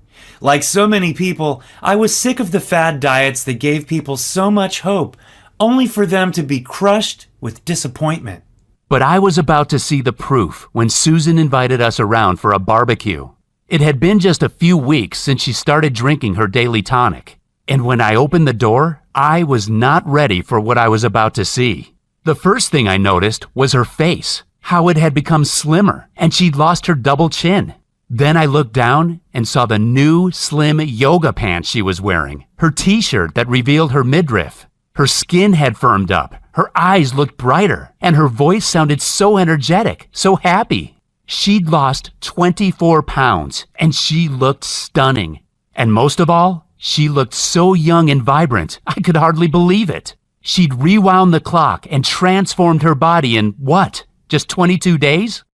[SPEAKER 3] Like so many people, I was sick of the fad diets that gave people so much hope, only for them to be crushed with disappointment.
[SPEAKER 1] But I was about to see the proof when Susan invited us around for a barbecue. It had been just a few weeks since she started drinking her daily tonic. And when I opened the door, I was not ready for what I was about to see. The first thing I noticed was her face, how it had become slimmer, and she'd lost her double chin. Then I looked down and saw the new, slim yoga pants she was wearing, her t-shirt that revealed her midriff. Her skin had firmed up, her eyes looked brighter, and her voice sounded so energetic, so happy. She'd lost 24 pounds, and she looked stunning. And most of all, she looked so young and vibrant, I could hardly believe it. She'd rewound the clock and transformed her body in, what, just 22 days?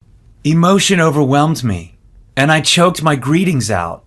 [SPEAKER 3] Emotion overwhelmed me, and I choked my greetings out,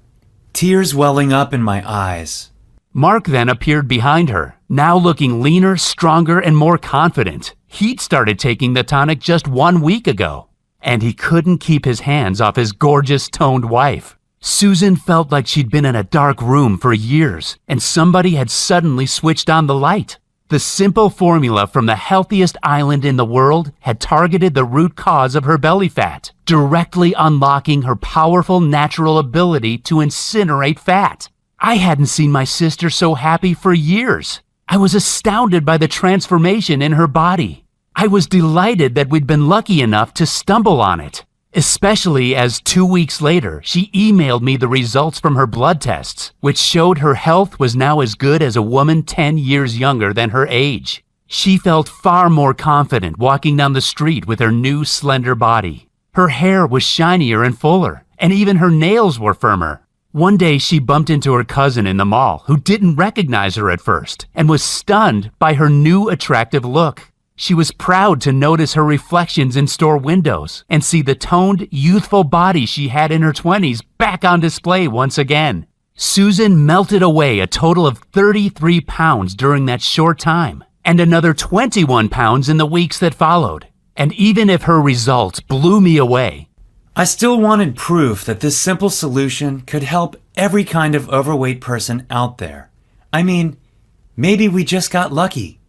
[SPEAKER 3] tears welling up in my eyes.
[SPEAKER 1] Mark then appeared behind her, now looking leaner, stronger, and more confident. He'd started taking the tonic just 1 week ago, and he couldn't keep his hands off his gorgeous, toned wife. Susan felt like she'd been in a dark room for years, and somebody had suddenly switched on the light. The simple formula from the healthiest island in the world had targeted the root cause of her belly fat, directly unlocking her powerful natural ability to incinerate fat. I hadn't seen my sister so happy for years. I was astounded by the transformation in her body. I was delighted that we'd been lucky enough to stumble on it, especially as 2 weeks later, she emailed me the results from her blood tests, which showed her health was now as good as a woman 10 years younger than her age. She felt far more confident walking down the street with her new slender body. Her hair was shinier and fuller, and even her nails were firmer. One day she bumped into her cousin in the mall who didn't recognize her at first and was stunned by her new attractive look. She was proud to notice her reflections in store windows and see the toned, youthful body she had in her 20s back on display once again. Susan melted away a total of 33 pounds during that short time, and another 21 pounds in the weeks that followed. And even if her results blew me away,
[SPEAKER 3] I still wanted proof that this simple solution could help every kind of overweight person out there. I mean, maybe we just got lucky.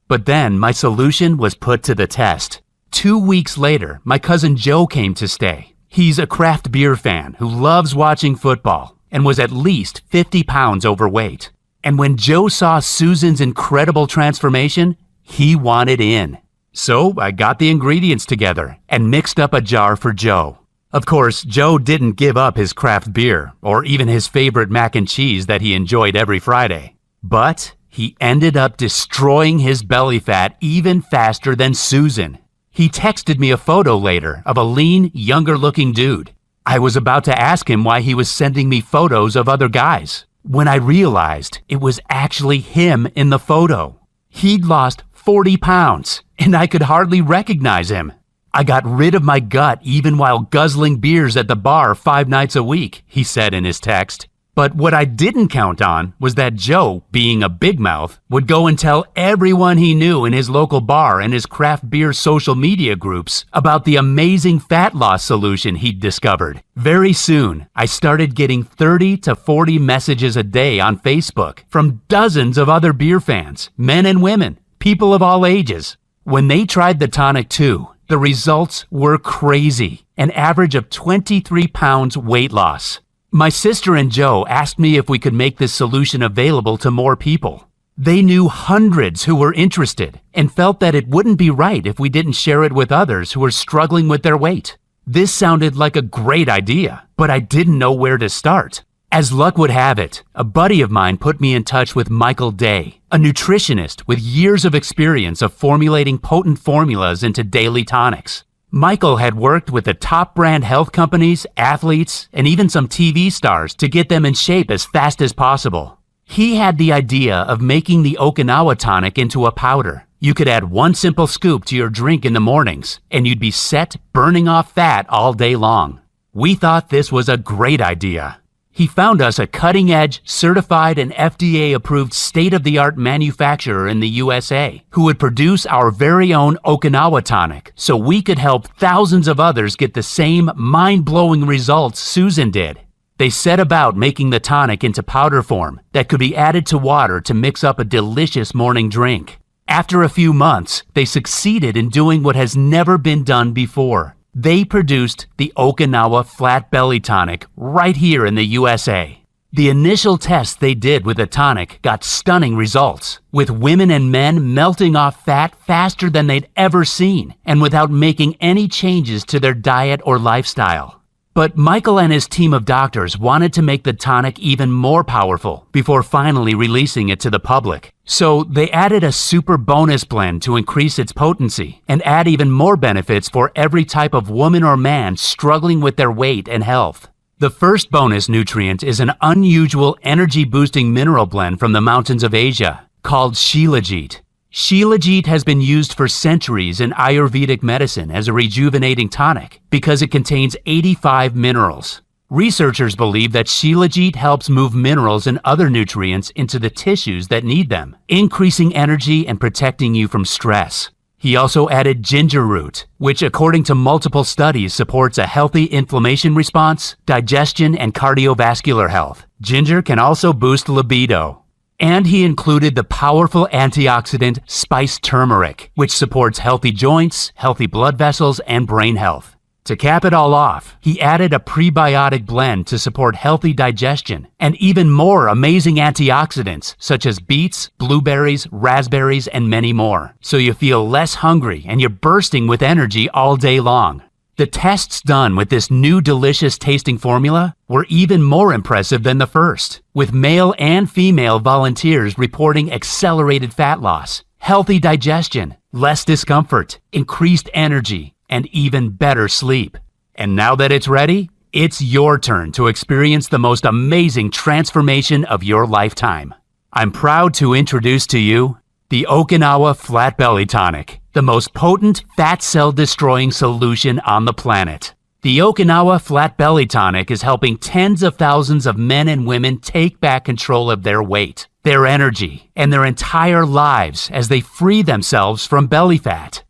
[SPEAKER 1] But then my solution was put to the test. 2 weeks later, my cousin Joe came to stay. He's a craft beer fan who loves watching football and was at least 50 pounds overweight. And when Joe saw Susan's incredible transformation, he wanted in. So I got the ingredients together and mixed up a jar for Joe. Of course, Joe didn't give up his craft beer or even his favorite mac and cheese that he enjoyed every Friday. But he ended up destroying his belly fat even faster than Susan. He texted me a photo later of a lean, younger-looking dude. I was about to ask him why he was sending me photos of other guys, when I realized it was actually him in the photo. He'd lost 40 pounds, and I could hardly recognize him. I got rid of my gut even while guzzling beers at the bar 5 nights a week, he said in his text. But what I didn't count on was that Joe, being a big mouth, would go and tell everyone he knew in his local bar and his craft beer social media groups about the amazing fat loss solution he'd discovered. Very soon, I started getting 30 to 40 messages a day on Facebook from dozens of other beer fans, men and women, people of all ages. When they tried the tonic too, the results were crazy, an average of 23 pounds weight loss. My sister and Joe asked me if we could make this solution available to more people. They knew hundreds who were interested and felt that it wouldn't be right if we didn't share it with others who were struggling with their weight. This sounded like a great idea, but I didn't know where to start. As luck would have it, a buddy of mine put me in touch with Michael Day, a nutritionist with years of experience of formulating potent formulas into daily tonics. Michael had worked with the top brand health companies, athletes, and even some TV stars to get them in shape as fast as possible. He had the idea of making the Okinawa tonic into a powder. You could add 1 simple scoop to your drink in the mornings, and you'd be set burning off fat all day long. We thought this was a great idea. He found us a cutting-edge, certified and FDA-approved state-of-the-art manufacturer in the USA who would produce our very own Okinawa tonic so we could help thousands of others get the same mind-blowing results Susan did. They set about making the tonic into powder form that could be added to water to mix up a delicious morning drink. After a few months, they succeeded in doing what has never been done before. They produced the Okinawa Flat Belly Tonic right here in the USA. The initial tests they did with the tonic got stunning results, with women and men melting off fat faster than they'd ever seen and without making any changes to their diet or lifestyle. But Michael and his team of doctors wanted to make the tonic even more powerful before finally releasing it to the public. So they added a super bonus blend to increase its potency and add even more benefits for every type of woman or man struggling with their weight and health. The first bonus nutrient is an unusual energy-boosting mineral blend from the mountains of Asia called Shilajit. Shilajit has been used for centuries in Ayurvedic medicine as a rejuvenating tonic because it contains 85 minerals. Researchers believe that Shilajit helps move minerals and other nutrients into the tissues that need them, increasing energy and protecting you from stress. He also added ginger root, which according to multiple studies supports a healthy inflammation response, digestion, and cardiovascular health. Ginger can also boost libido. And he included the powerful antioxidant spiced turmeric, which supports healthy joints, healthy blood vessels, and brain health. To cap it all off, he added a prebiotic blend to support healthy digestion and even more amazing antioxidants such as beets, blueberries, raspberries, and many more. So you feel less hungry and you're bursting with energy all day long. The tests done with this new delicious tasting formula were even more impressive than the first, with male and female volunteers reporting accelerated fat loss, healthy digestion, less discomfort, increased energy, and even better sleep. And now that it's ready, it's your turn to experience the most amazing transformation of your lifetime. I'm proud to introduce to you the Okinawa Flat Belly Tonic, the most potent fat cell destroying solution on the planet. The Okinawa Flat Belly Tonic is helping tens of thousands of men and women take back control of their weight, their energy, and their entire lives as they free themselves from belly fat.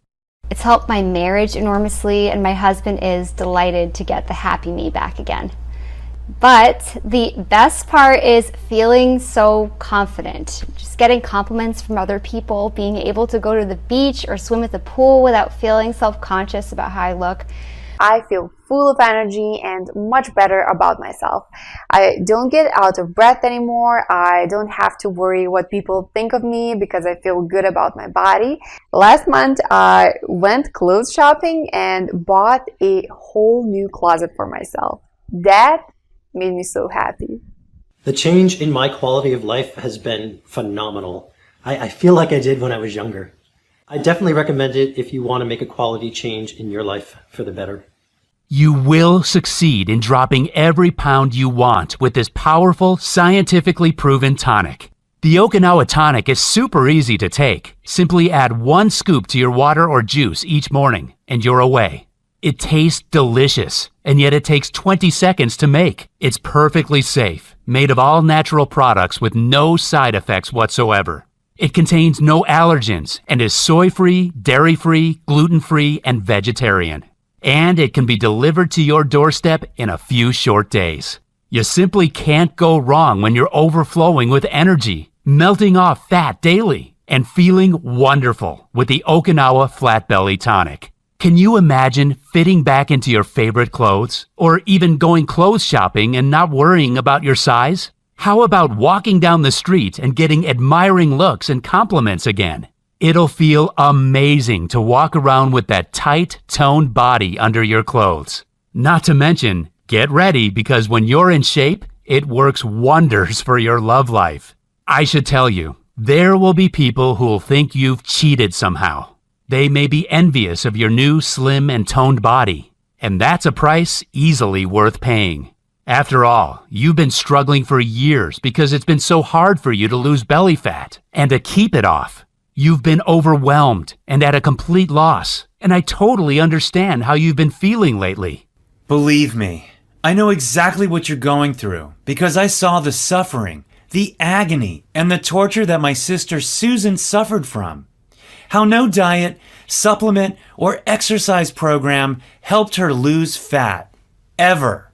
[SPEAKER 2] It's helped my marriage enormously, and my husband is delighted to get the happy me back again. But the best part is feeling so confident. Just getting compliments from other people, being able to go to the beach or swim at the pool without feeling self-conscious about how I look.
[SPEAKER 5] I feel full of energy and much better about myself. I don't get out of breath anymore. I don't have to worry what people think of me because I feel good about my body. Last month, I went clothes shopping and bought a whole new closet for myself. That made me so happy.
[SPEAKER 4] The change in my quality of life has been phenomenal. I feel like I did when I was younger. I definitely recommend it if you want to make a quality change in your life for the better.
[SPEAKER 1] You will succeed in dropping every pound you want with this powerful, scientifically proven tonic. The Okinawa Tonic is super easy to take. Simply add 1 scoop to your water or juice each morning, and you're away. It tastes delicious, and yet it takes 20 seconds to make. It's perfectly safe, made of all natural products with no side effects whatsoever. It contains no allergens and is soy-free, dairy-free, gluten-free, and vegetarian. And it can be delivered to your doorstep in a few short days. You simply can't go wrong when you're overflowing with energy, melting off fat daily, and feeling wonderful with the Okinawa Flat Belly Tonic. Can you imagine fitting back into your favorite clothes? Or even going clothes shopping and not worrying about your size? How about walking down the street and getting admiring looks and compliments again? It'll feel amazing to walk around with that tight, toned body under your clothes. Not to mention, get ready because when you're in shape, it works wonders for your love life. I should tell you, there will be people who will think you've cheated somehow. They may be envious of your new slim and toned body, and that's a price easily worth paying. After all, you've been struggling for years because it's been so hard for you to lose belly fat and to keep it off. You've been overwhelmed and at a complete loss, and I totally understand how you've been feeling lately.
[SPEAKER 3] Believe me, I know exactly what you're going through because I saw the suffering, the agony, and the torture that my sister Susan suffered from. How no diet, supplement, or exercise program helped her lose fat. Ever.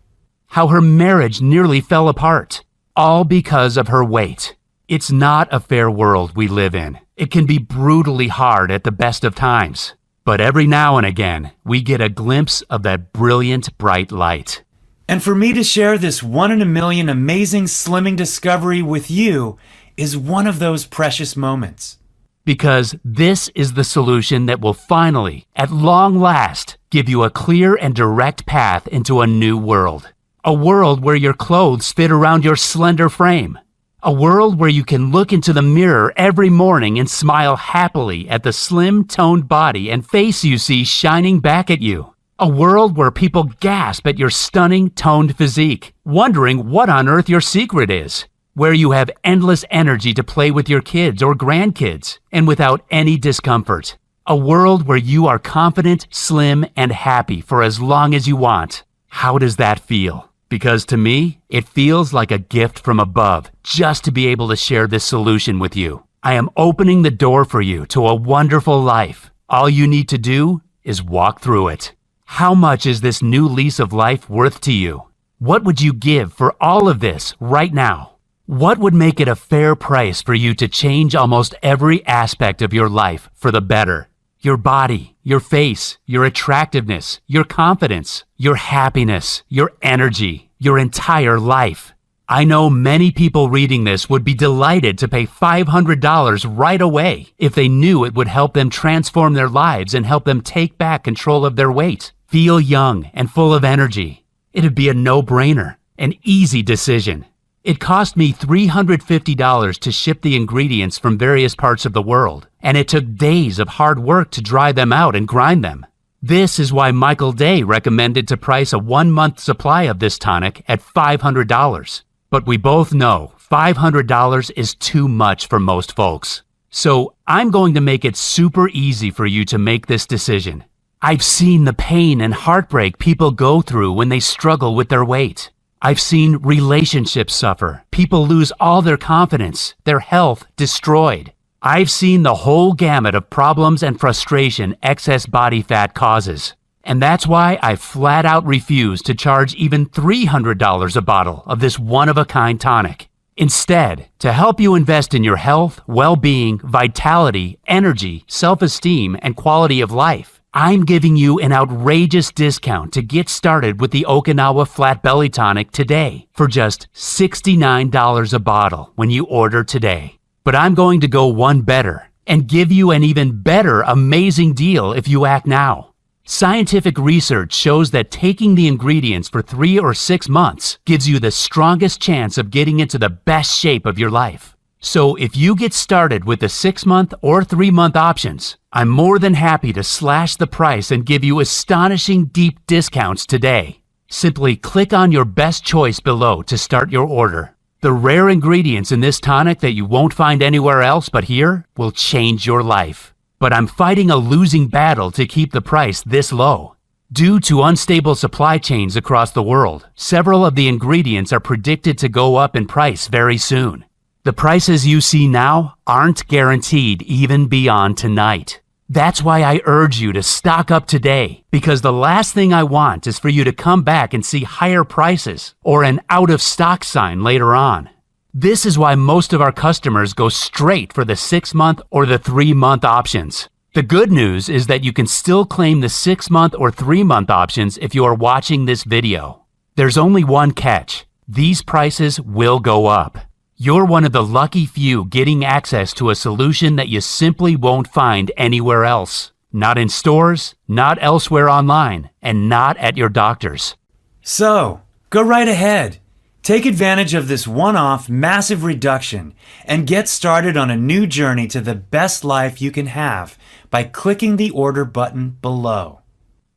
[SPEAKER 1] How her marriage nearly fell apart, all because of her weight. It's not a fair world we live in. It can be brutally hard at the best of times. But every now and again, we get a glimpse of that brilliant, bright light.
[SPEAKER 3] And for me to share this 1 in a million amazing slimming discovery with you is one of those precious moments.
[SPEAKER 1] Because this is the solution that will finally, at long last, give you a clear and direct path into a new world. A world where your clothes fit around your slender frame. A world where you can look into the mirror every morning and smile happily at the slim, toned body and face you see shining back at you. A world where people gasp at your stunning, toned physique, wondering what on earth your secret is. Where you have endless energy to play with your kids or grandkids, and without any discomfort. A world where you are confident, slim, and happy for as long as you want. How does that feel? Because to me, it feels like a gift from above just to be able to share this solution with you. I am opening the door for you to a wonderful life, All you need to do is walk through it. How much is this new lease of life worth to you? What would you give for all of this right now? What would make it a fair price for you to change almost every aspect of your life for the better? Your body, your face, your attractiveness, your confidence, your happiness, your energy, your entire life. I know many people reading this would be delighted to pay $500 right away if they knew it would help them transform their lives and help them take back control of their weight, feel young and full of energy. It'd be a no-brainer, an easy decision. It cost me $350 to ship the ingredients from various parts of the world, and it took days of hard work to dry them out and grind them. This is why Michael Day recommended to price a 1-month supply of this tonic at $500. But we both know $500 is too much for most folks. So I'm going to make it super easy for you to make this decision. I've seen the pain and heartbreak people go through when they struggle with their weight. I've seen relationships suffer, people lose all their confidence, their health destroyed. I've seen the whole gamut of problems and frustration excess body fat causes. And that's why I flat out refuse to charge even $300 a bottle of this one-of-a-kind tonic. Instead, to help you invest in your health, well-being, vitality, energy, self-esteem, and quality of life, I'm giving you an outrageous discount to get started with the Okinawa Flat Belly Tonic today for just $69 a bottle when you order today. But I'm going to go one better and give you an even better amazing deal if you act now. Scientific research shows that taking the ingredients for 3 or 6 months gives you the strongest chance of getting into the best shape of your life. So if you get started with the 6-month or 3-month options, I'm more than happy to slash the price and give you astonishing deep discounts today. Simply click on your best choice below to start your order. The rare ingredients in this tonic that you won't find anywhere else but here will change your life. But I'm fighting a losing battle to keep the price this low. Due to unstable supply chains across the world, several of the ingredients are predicted to go up in price very soon. The prices you see now aren't guaranteed even beyond tonight. That's why I urge you to stock up today, because the last thing I want is for you to come back and see higher prices or an out of stock sign later on. This is why most of our customers go straight for the 6-month or the 3-month options. The good news is that you can still claim the 6-month or 3-month options if you are watching this video. There's only one catch. These prices will go up. You're one of the lucky few getting access to a solution that you simply won't find anywhere else. Not in stores, not elsewhere online, and not at your doctor's.
[SPEAKER 3] So, go right ahead. Take advantage of this one-off massive reduction and get started on a new journey to the best life you can have by clicking the order button below.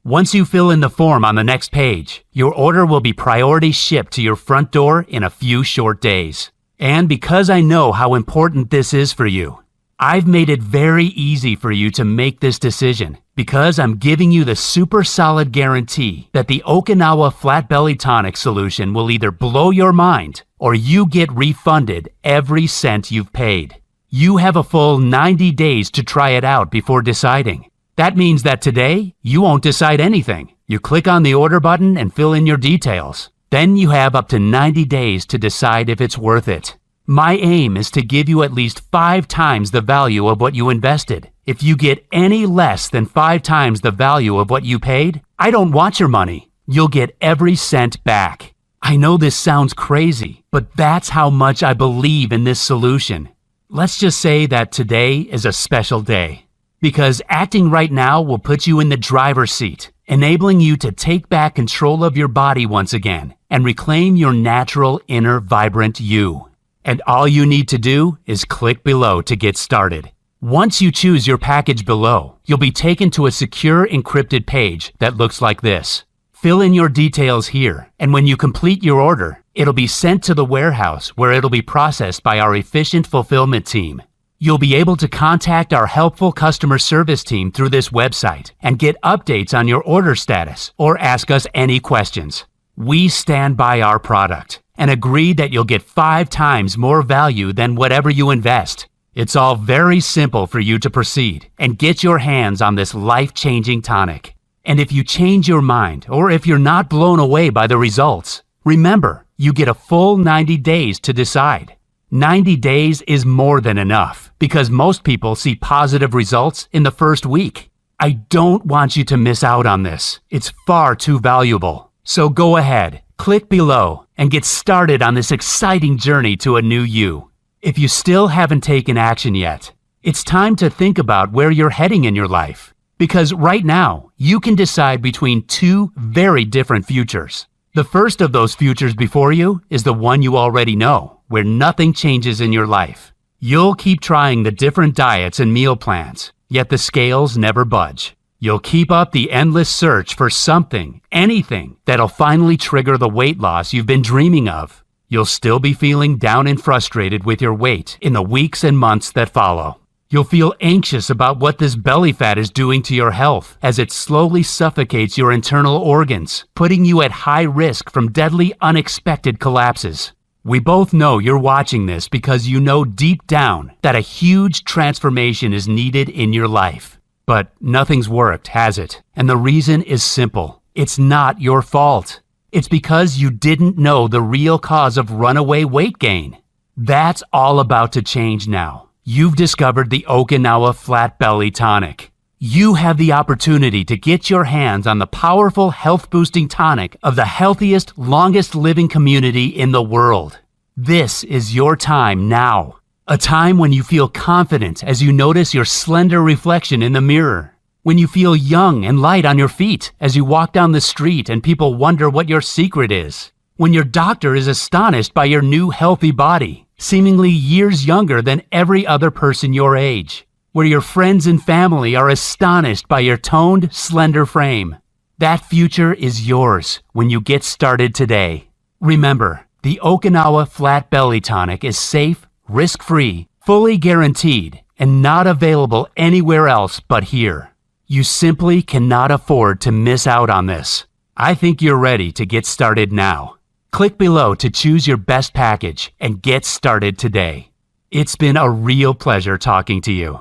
[SPEAKER 1] Once you fill in the form on the next page, your order will be priority shipped to your front door in a few short days. And because I know how important this is for you, I've made it very easy for you to make this decision because I'm giving you the super solid guarantee that the Okinawa Flat Belly Tonic solution will either blow your mind or you get refunded every cent you've paid. You have a full 90 days to try it out before deciding. That means that today, you won't decide anything. You click on the order button and fill in your details. Then you have up to 90 days to decide if it's worth it. My aim is to give you at least 5 times the value of what you invested. If you get any less than 5 times the value of what you paid, I don't want your money. You'll get every cent back. I know this sounds crazy, but that's how much I believe in this solution. Let's just say that today is a special day, because acting right now will put you in the driver's seat, enabling you to take back control of your body once again and reclaim your natural inner vibrant you. And all you need to do is click below to get started. Once you choose your package below, you'll be taken to a secure encrypted page that looks like this. Fill in your details here, and when you complete your order, it'll be sent to the warehouse where it'll be processed by our efficient fulfillment team. You'll be able to contact our helpful customer service team through this website and get updates on your order status or ask us any questions. We stand by our product and agree that you'll get 5 times more value than whatever you invest. It's all very simple for you to proceed and get your hands on this life-changing tonic. And if you change your mind, or if you're not blown away by the results, remember, you get a full 90 days to decide. 90 days is more than enough, because most people see positive results in the first week. I don't want you to miss out on this. It's far too valuable. So go ahead, click below, and get started on this exciting journey to a new you. If you still haven't taken action yet, it's time to think about where you're heading in your life. Because right now, you can decide between two very different futures. The first of those futures before you is the one you already know, where nothing changes in your life. You'll keep trying the different diets and meal plans, yet the scales never budge. You'll keep up the endless search for something, anything, that'll finally trigger the weight loss you've been dreaming of. You'll still be feeling down and frustrated with your weight in the weeks and months that follow. You'll feel anxious about what this belly fat is doing to your health as it slowly suffocates your internal organs, putting you at high risk from deadly unexpected collapses. We both know you're watching this because you know deep down that a huge transformation is needed in your life. But nothing's worked, has it? And the reason is simple. It's not your fault. It's because you didn't know the real cause of runaway weight gain. That's all about to change now. You've discovered the Okinawa Flat Belly Tonic. You have the opportunity to get your hands on the powerful health-boosting tonic of the healthiest, longest-living community in the world. This is your time now. A time when you feel confident as you notice your slender reflection in the mirror. When you feel young and light on your feet as you walk down the street and people wonder what your secret is. When your doctor is astonished by your new healthy body, seemingly years younger than every other person your age. Where your friends and family are astonished by your toned, slender frame. That future is yours when you get started today. Remember, the Okinawa Flat Belly Tonic is safe, risk-free, fully guaranteed, and not available anywhere else but here. You simply cannot afford to miss out on this. I think you're ready to get started now. Click below to choose your best package and get started today. It's been a real pleasure talking to you.